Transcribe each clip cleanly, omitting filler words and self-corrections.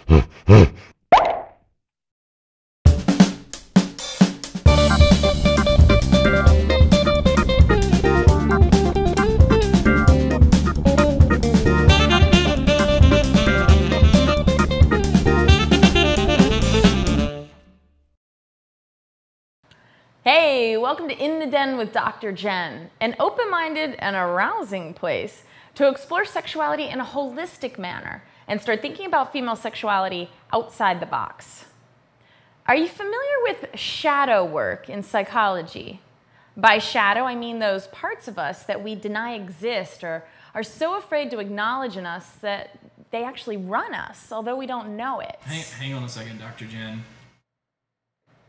Hey, welcome to In the Den with Dr. Jen, an open-minded and arousing place to explore sexuality in a holistic manner and start thinking about female sexuality outside the box. Are you familiar with shadow work in psychology? By shadow, I mean those parts of us that we deny exist or are so afraid to acknowledge in us that they actually run us, although we don't know it. Hang on a second, Dr. Jen.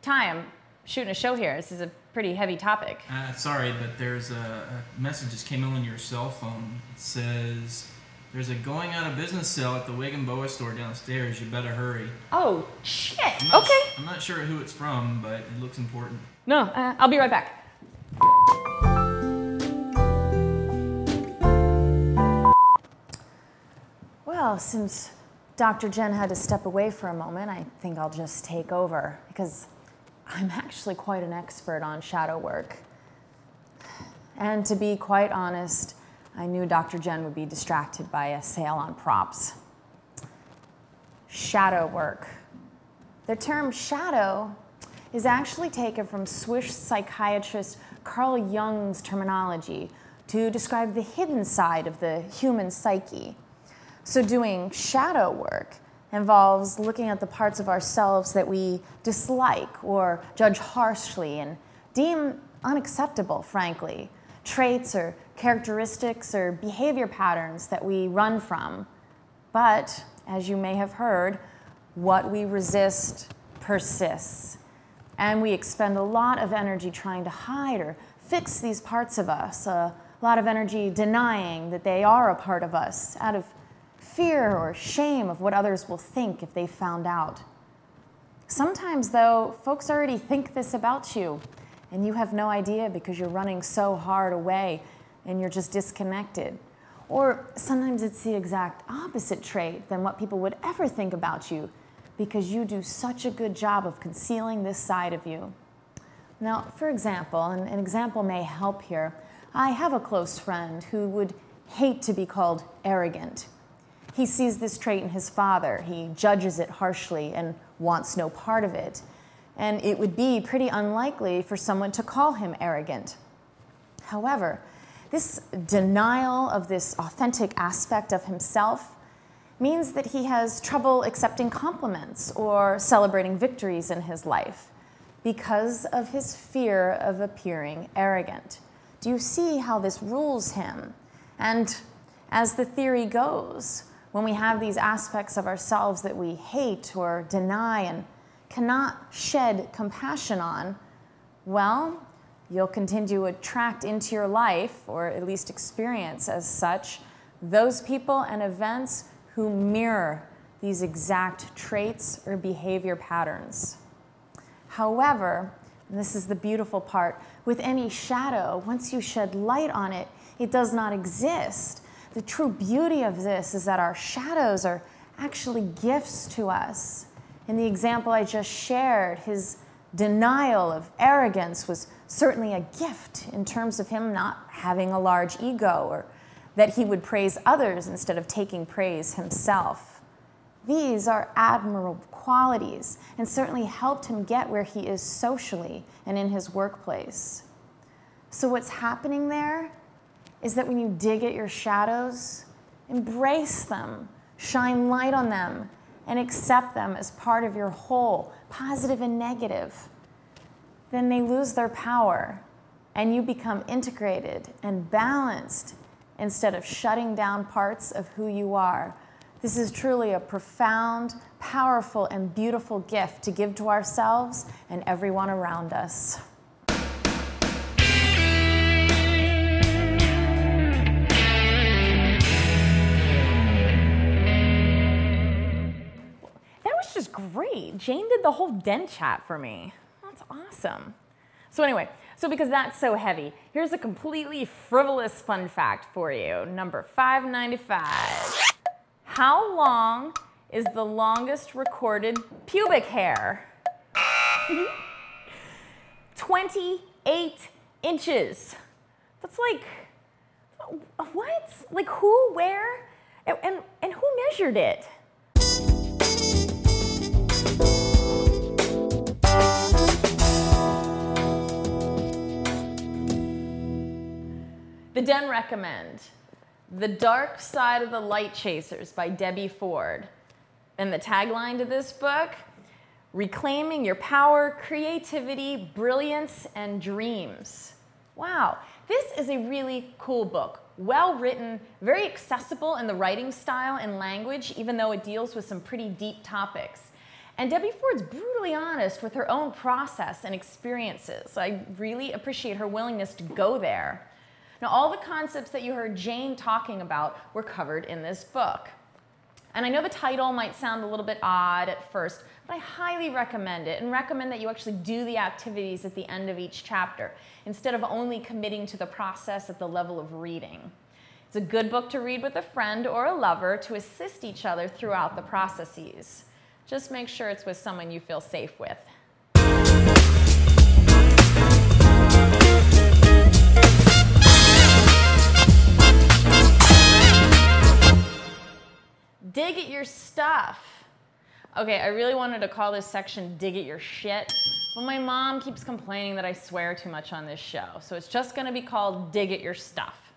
I'm shooting a show here. This is a pretty heavy topic. Sorry, but there's a message just came in on your cell phone. It says, there's a going out of business sale at the Wig and Boa store downstairs. You better hurry. Oh, shit. Okay. I'm not sure who it's from, but it looks important. No, I'll be right back. Well, since Dr. Jen had to step away for a moment, I think I'll just take over because I'm actually quite an expert on shadow work. And to be quite honest, I knew Dr. Jen would be distracted by a sale on props. Shadow work. The term shadow is actually taken from Swiss psychiatrist Carl Jung's terminology to describe the hidden side of the human psyche. So doing shadow work involves looking at the parts of ourselves that we dislike or judge harshly and deem unacceptable, frankly. Traits or characteristics or behavior patterns that we run from. But, as you may have heard, what we resist persists. And we expend a lot of energy trying to hide or fix these parts of us, a lot of energy denying that they are a part of us out of fear or shame of what others will think if they found out. Sometimes, though, folks already think this about you, and you have no idea because you're running so hard away and you're just disconnected. Or sometimes it's the exact opposite trait than what people would ever think about you because you do such a good job of concealing this side of you. Now, for example, and an example may help here, I have a close friend who would hate to be called arrogant. He sees this trait in his father. He judges it harshly and wants no part of it. And it would be pretty unlikely for someone to call him arrogant. However, this denial of this authentic aspect of himself means that he has trouble accepting compliments or celebrating victories in his life because of his fear of appearing arrogant. Do you see how this rules him? And as the theory goes, when we have these aspects of ourselves that we hate or deny and cannot shed compassion on, well, you'll continue to attract into your life, or at least experience as such, those people and events who mirror these exact traits or behavior patterns. However, and this is the beautiful part, with any shadow, once you shed light on it, it does not exist. The true beauty of this is that our shadows are actually gifts to us. In the example I just shared, his denial of arrogance was certainly a gift in terms of him not having a large ego or that he would praise others instead of taking praise himself. These are admirable qualities and certainly helped him get where he is socially and in his workplace. So what's happening there is that when you dig at your shadows, embrace them, shine light on them, and accept them as part of your whole, positive and negative, then they lose their power and you become integrated and balanced instead of shutting down parts of who you are. This is truly a profound, powerful, and beautiful gift to give to ourselves and everyone around us. Just great. Jane did the whole den chat for me. That's awesome. So anyway, because that's so heavy, here's a completely frivolous fun fact for you. Number 595. How long is the longest recorded pubic hair? 28 inches. That's like, what? Like who, where, and who measured it? The Den recommend The Dark Side of the Light Chasers by Debbie Ford. And the tagline to this book, reclaiming your power, creativity, brilliance, and dreams. Wow, this is a really cool book. Well written, very accessible in the writing style and language, even though it deals with some pretty deep topics. And Debbie Ford's brutally honest with her own process and experiences. I really appreciate her willingness to go there. Now, all the concepts that you heard Jane talking about were covered in this book. And I know the title might sound a little bit odd at first, but I highly recommend it and recommend that you actually do the activities at the end of each chapter instead of only committing to the process at the level of reading. It's a good book to read with a friend or a lover to assist each other throughout the processes. Just make sure it's with someone you feel safe with. Dig at your stuff. Okay, I really wanted to call this section Dig at Your Shit, but my mom keeps complaining that I swear too much on this show, so it's just gonna be called Dig at Your Stuff.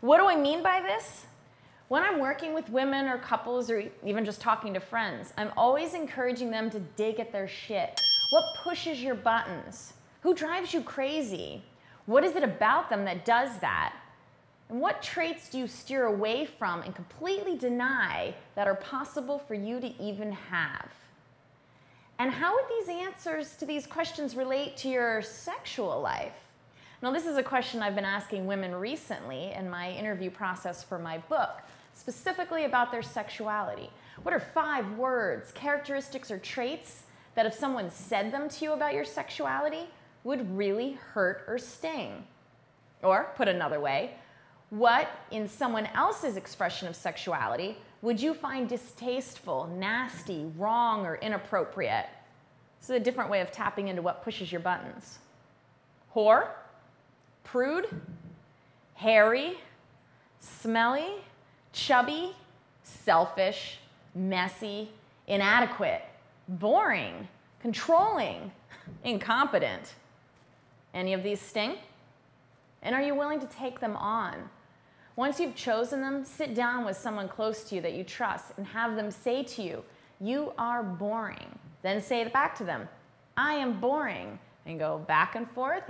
What do I mean by this? When I'm working with women or couples or even just talking to friends, I'm always encouraging them to dig at their shit. What pushes your buttons? Who drives you crazy? What is it about them that does that? And what traits do you steer away from and completely deny that are possible for you to even have? And how would these answers to these questions relate to your sexual life? Now, this is a question I've been asking women recently in my interview process for my book, specifically about their sexuality. What are 5 words, characteristics, or traits that if someone said them to you about your sexuality would really hurt or sting? Or, put another way, what, in someone else's expression of sexuality, would you find distasteful, nasty, wrong, or inappropriate? This is a different way of tapping into what pushes your buttons. Whore, prude, hairy, smelly, chubby, selfish, messy, inadequate, boring, controlling, incompetent. Any of these sting? And are you willing to take them on? Once you've chosen them, sit down with someone close to you that you trust and have them say to you, "You are boring." Then say it back to them, "I am boring." And go back and forth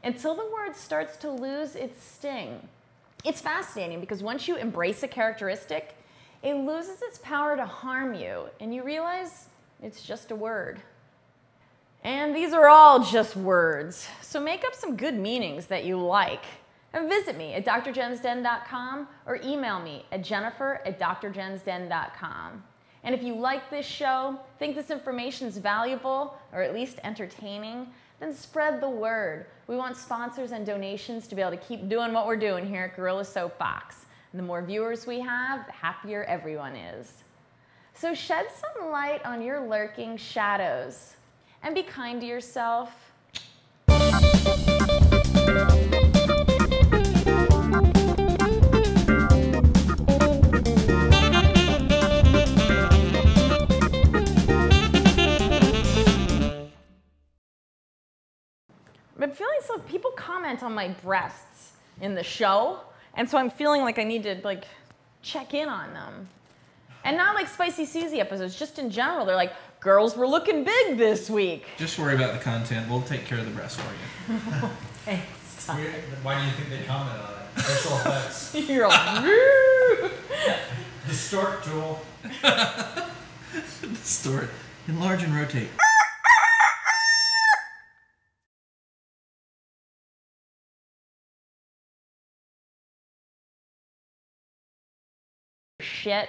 until the word starts to lose its sting. It's fascinating because once you embrace a characteristic, it loses its power to harm you and you realize it's just a word. And these are all just words, so make up some good meanings that you like. And visit me at DrJennsDen.com or email me at Jennifer@DrJennsDen.com. And if you like this show, think this information is valuable or at least entertaining, then spread the word. We want sponsors and donations to be able to keep doing what we're doing here at Gorilla Soapbox. And the more viewers we have, the happier everyone is. So shed some light on your lurking shadows and be kind to yourself. I'm feeling so people comment on my breasts in the show, and so I'm feeling like I need to check in on them. And not like Spicy Susie episodes, just in general. They're like, girls were looking big this week. Just worry about the content. We'll take care of the breasts for you. Thanks. Why do you think they comment on it? Special effects. You're like, Distort tool. Distort. Enlarge and rotate. shit.